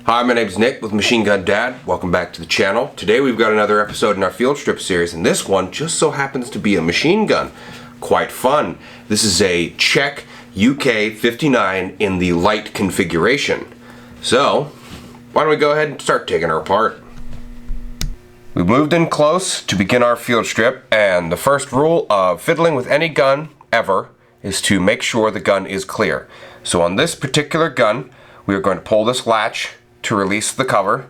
Hi, my name's Nick with Machine Gun Dad. Welcome back to the channel. Today we've got another episode in our field strip series, and this one just so happens to be a machine gun. Quite fun. This is a Czech UK-59 in the light configuration. So, why don't we go ahead and start taking her apart. We moved in close to begin our field strip, and the first rule of fiddling with any gun ever is to make sure the gun is clear. So on this particular gun, we are going to pull this latch to release the cover,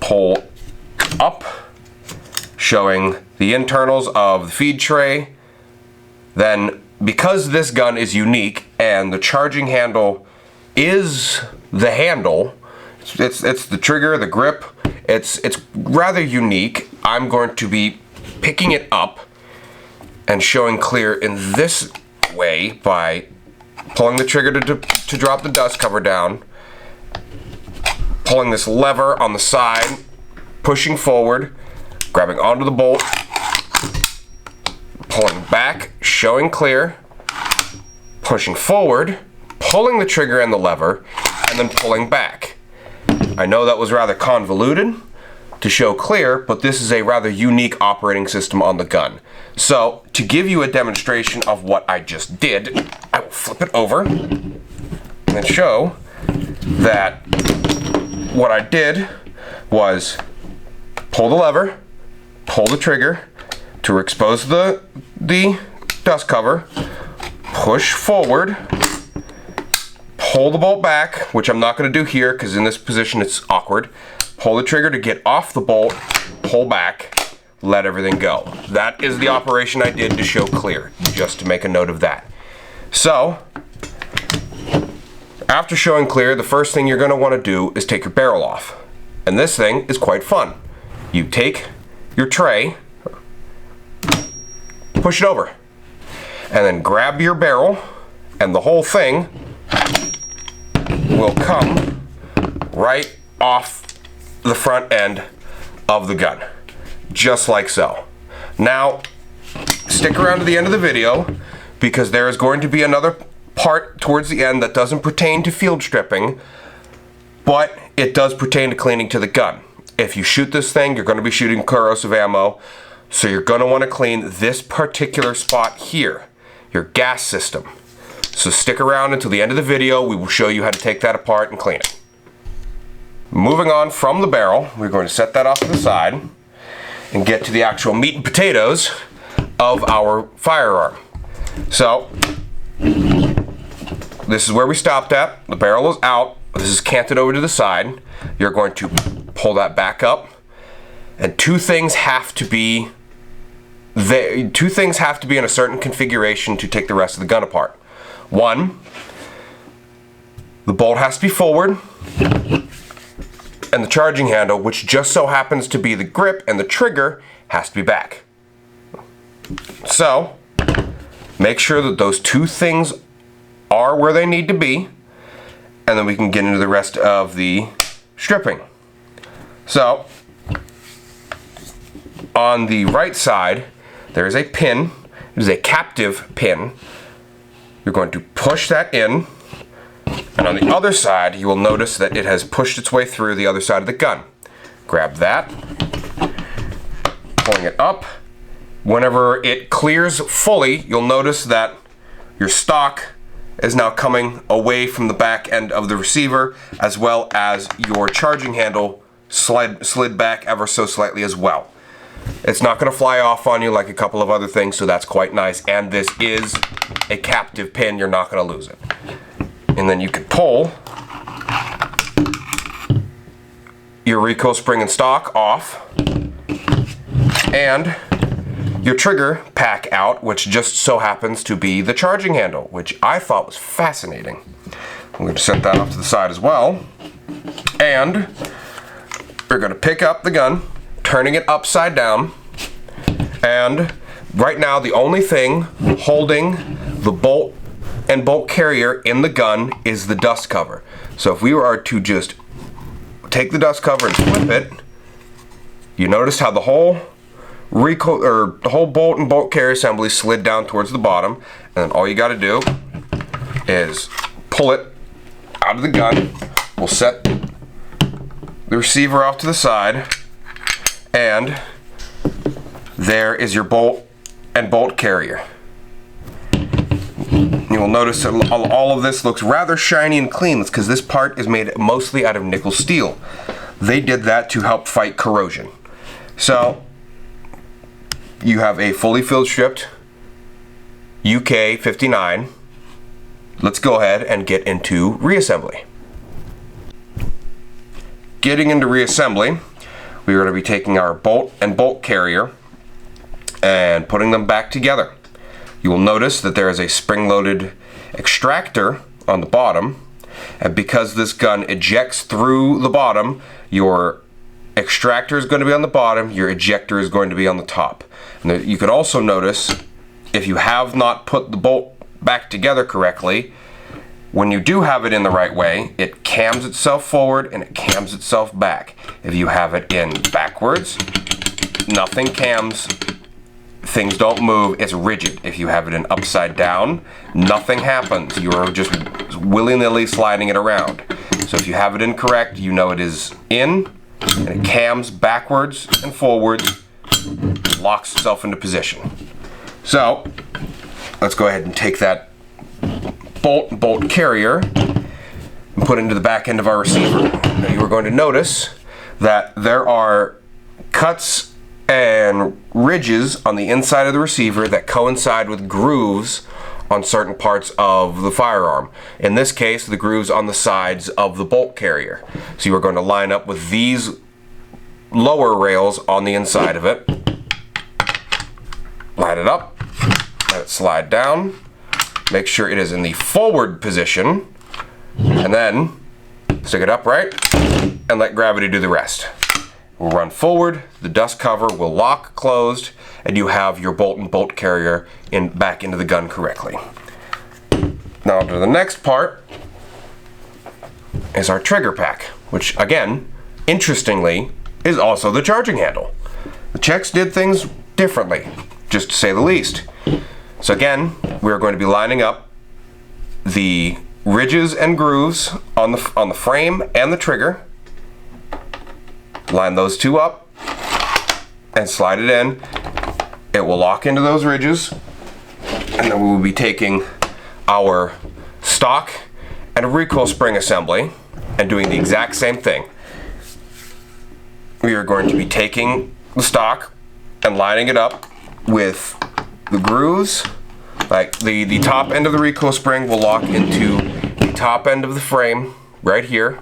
pull up, showing the internals of the feed tray. Then, because this gun is unique and the charging handle is the handle, it's the trigger, the grip, it's rather unique. I'm going to be picking it up and showing clear in this way by pulling the trigger to drop the dust cover down, pulling this lever on the side, pushing forward, grabbing onto the bolt, pulling back, showing clear, pushing forward, pulling the trigger and the lever, and then pulling back. I know that was rather convoluted to show clear, but this is a rather unique operating system on the gun. So, to give you a demonstration of what I just did, I will flip it over and show that what I did was pull the lever, pull the trigger to expose the dust cover, push forward, pull the bolt back, which I'm not going to do here because in this position it's awkward, pull the trigger to get off the bolt, pull back, let everything go. That is the operation I did to show clear, just to make a note of that. So, after showing clear, the first thing you're going to want to do is take your barrel off. And this thing is quite fun. You take your tray, push it over, and then grab your barrel, and the whole thing will come right off the front end of the gun. Just like so. Now, stick around to the end of the video because there is going to be another part towards the end that doesn't pertain to field stripping, but it does pertain to cleaning to the gun. If you shoot this thing, you're going to be shooting corrosive ammo, so you're going to want to clean this particular spot here, your gas system. So stick around until the end of the video. We will show you how to take that apart and clean it. Moving on from the barrel, we're going to set that off to the side and get to the actual meat and potatoes of our firearm. So, this is where we stopped at. The barrel is out. This is canted over to the side. You're going to pull that back up, and two things have to be in a certain configuration to take the rest of the gun apart. One, the bolt has to be forward, and the charging handle, which just so happens to be the grip and the trigger, has to be back. So, make sure that those two things are where they need to be, and then we can get into the rest of the stripping. So, on the right side, there is a pin. It is a captive pin. You're going to push that in, and on the other side, you will notice that it has pushed its way through the other side of the gun. Grab that, pulling it up. Whenever it clears fully, you'll notice that your stock is now coming away from the back end of the receiver, as well as your charging handle slid back ever so slightly as well. It's not going to fly off on you like a couple of other things, so that's quite nice. And this is a captive pin, you're not going to lose it. And then you can pull your recoil spring and stock off, and your trigger pack out, which just so happens to be the charging handle, which I thought was fascinating. I'm going to set that off to the side as well. And we're going to pick up the gun, turning it upside down. And right now, the only thing holding the bolt and bolt carrier in the gun is the dust cover. So if we were to just take the dust cover and flip it, you notice how the whole bolt and bolt carrier assembly slid down towards the bottom, and then all you got to do is pull it out of the gun, we'll set the receiver off to the side, and there is your bolt and bolt carrier. You will notice that all of this looks rather shiny and clean. It's because this part is made mostly out of nickel steel. They did that to help fight corrosion. So you have a fully field stripped UK-59. Let's go ahead and get into reassembly. Getting into reassembly, we're going to be taking our bolt and bolt carrier and putting them back together. You will notice that there is a spring-loaded extractor on the bottom, and because this gun ejects through the bottom, your extractor is going to be on the bottom, your ejector is going to be on the top. And you can also notice, if you have not put the bolt back together correctly, when you do have it in the right way, it cams itself forward and it cams itself back. If you have it in backwards, nothing cams, things don't move, it's rigid. If you have it in upside down, nothing happens. You're just willy-nilly sliding it around. So if you have it incorrect, you know it is in, and it cams backwards and forwards, locks itself into position. So let's go ahead and take that bolt carrier and put it into the back end of our receiver. Now you are going to notice that there are cuts and ridges on the inside of the receiver that coincide with grooves on certain parts of the firearm. In this case, the grooves on the sides of the bolt carrier. So you are going to line up with these lower rails on the inside of it. Line it up, let it slide down, make sure it is in the forward position, and then stick it upright and let gravity do the rest. We'll run forward, the dust cover will lock closed, and you have your bolt and bolt carrier back into the gun correctly. Now to the next part is our trigger pack, which again, interestingly, is also the charging handle. The Czechs did things differently, just to say the least. So again, we're going to be lining up the ridges and grooves on the frame and the trigger. Line those two up and slide it in. It will lock into those ridges, and then we will be taking our stock and a recoil spring assembly and doing the exact same thing. We are going to be taking the stock and lining it up with the grooves. Like the top end of the recoil spring will lock into the top end of the frame right here,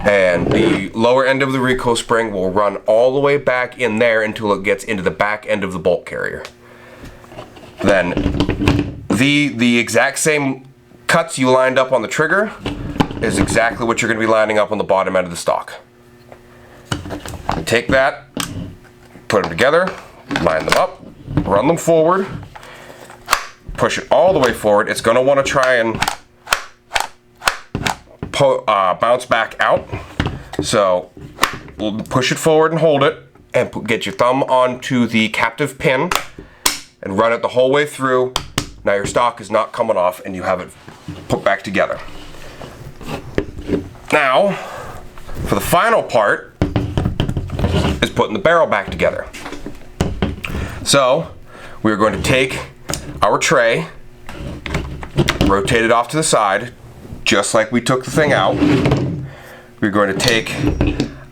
and the lower end of the recoil spring will run all the way back in there until it gets into the back end of the bolt carrier. Then the exact same cuts you lined up on the trigger is exactly what you're going to be lining up on the bottom end of the stock. Take that, put them together, line them up, run them forward, push it all the way forward. It's going to want to try and bounce back out. So we'll push it forward and hold it, and get your thumb onto the captive pin and run it the whole way through. Now your stock is not coming off and you have it put back together. Now, for the final part is putting the barrel back together. So we're going to take our tray, rotate it off to the side, just like we took the thing out. We're going to take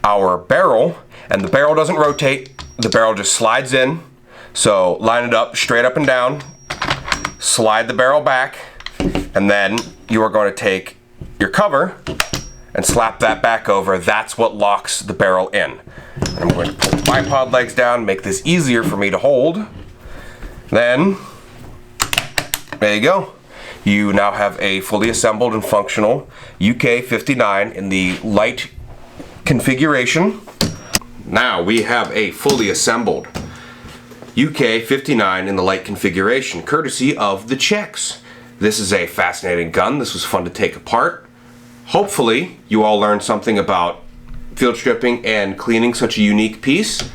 our barrel, and the barrel doesn't rotate, the barrel just slides in. So line it up straight up and down, slide the barrel back, and then you are going to take your cover and slap that back over. That's what locks the barrel in. And I'm going to pull the bipod legs down, make this easier for me to hold. Then, there you go. You now have a fully assembled and functional UK-59 in the light configuration. Now we have a fully assembled UK-59 in the light configuration, courtesy of the Czechs. This is a fascinating gun. This was fun to take apart. Hopefully you all learned something about field stripping and cleaning such a unique piece.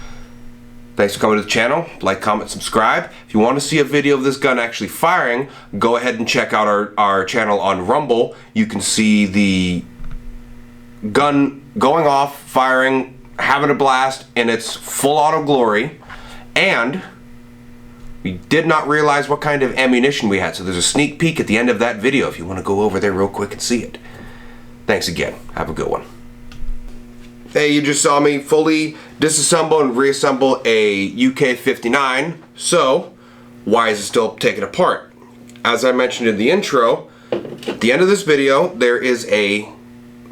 Thanks for coming to the channel. Like, comment, subscribe. If you want to see a video of this gun actually firing, go ahead and check out our channel on Rumble. You can see the gun going off, firing, having a blast in its full auto glory, and we did not realize what kind of ammunition we had. So there's a sneak peek at the end of that video if you want to go over there real quick and see it. Thanks again. Have a good one. Hey, you just saw me fully disassemble and reassemble a UK-59. So, why is it still taken apart? As I mentioned in the intro, at the end of this video, there is a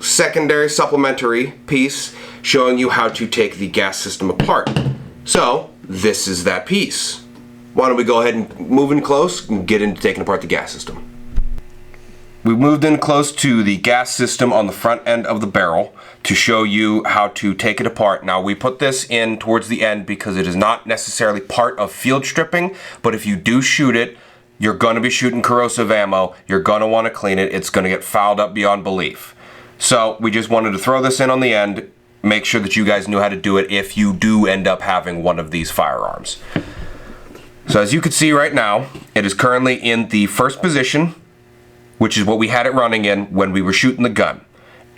secondary supplementary piece showing you how to take the gas system apart. So, this is that piece. Why don't we go ahead and move in close and get into taking apart the gas system. We moved in close to the gas system on the front end of the barrel to show you how to take it apart. Now, we put this in towards the end because it is not necessarily part of field stripping, but if you do shoot it, you're going to be shooting corrosive ammo. You're going to want to clean it. It's going to get fouled up beyond belief. So we just wanted to throw this in on the end, make sure that you guys knew how to do it if you do end up having one of these firearms. So as you can see right now, it is currently in the first position, which is what we had it running in when we were shooting the gun.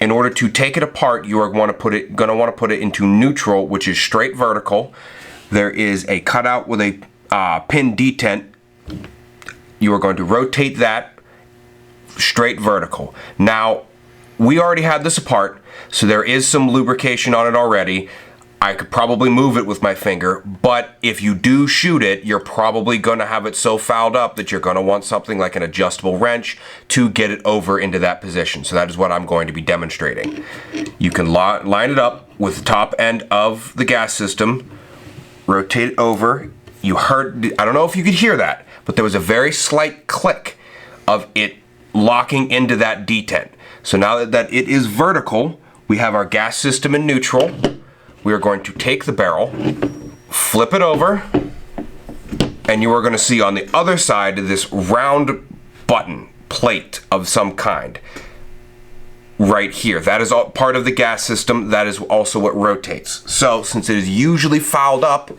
In order to take it apart, you are going to want to put it into neutral, which is straight vertical. There is a cutout with a pin detent. You are going to rotate that straight vertical. Now, we already had this apart, so there is some lubrication on it already. I could probably move it with my finger, but if you do shoot it, you're probably going to have it so fouled up that you're going to want something like an adjustable wrench to get it over into that position. So that is what I'm going to be demonstrating. You can line it up with the top end of the gas system, rotate it over. You heard, I don't know if you could hear that, but there was a very slight click of it locking into that detent. So now that it is vertical, we have our gas system in neutral. We are going to take the barrel, flip it over, and you are going to see on the other side this round button plate of some kind right here. That is all part of the gas system. That is also what rotates. So since it is usually fouled up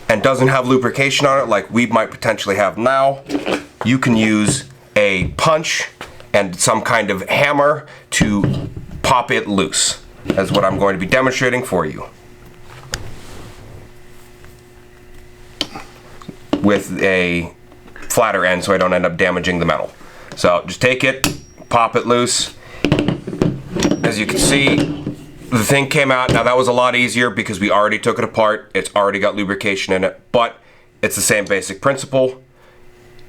and doesn't have lubrication on it like we might potentially have now, you can use a punch and some kind of hammer to pop it loose. That's what I'm going to be demonstrating for you. With a flatter end so I don't end up damaging the metal. So just take it, pop it loose. As you can see, the thing came out. Now that was a lot easier because we already took it apart. It's already got lubrication in it, but it's the same basic principle.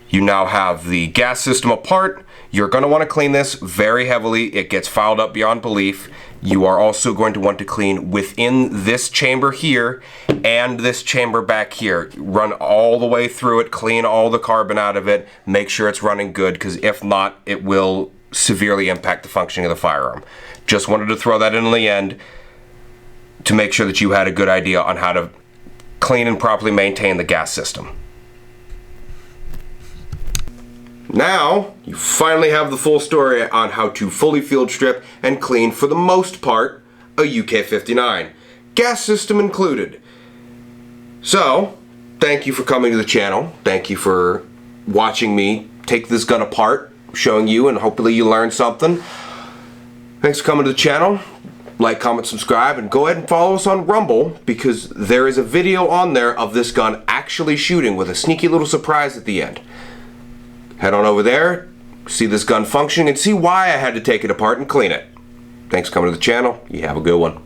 You now have the gas system apart. You're going to want to clean this very heavily. It gets fouled up beyond belief. You are also going to want to clean within this chamber here and this chamber back here. Run all the way through it, clean all the carbon out of it, make sure it's running good, because if not, it will severely impact the functioning of the firearm. Just wanted to throw that in the end to make sure that you had a good idea on how to clean and properly maintain the gas system. Now, you finally have the full story on how to fully field strip and clean, for the most part, a UK-59. Gas system included. So, thank you for coming to the channel. Thank you for watching me take this gun apart, showing you, and hopefully you learned something. Thanks for coming to the channel. Like, comment, subscribe, and go ahead and follow us on Rumble, because there is a video on there of this gun actually shooting with a sneaky little surprise at the end. Head on over there, see this gun functioning, and see why I had to take it apart and clean it. Thanks for coming to the channel. You have a good one.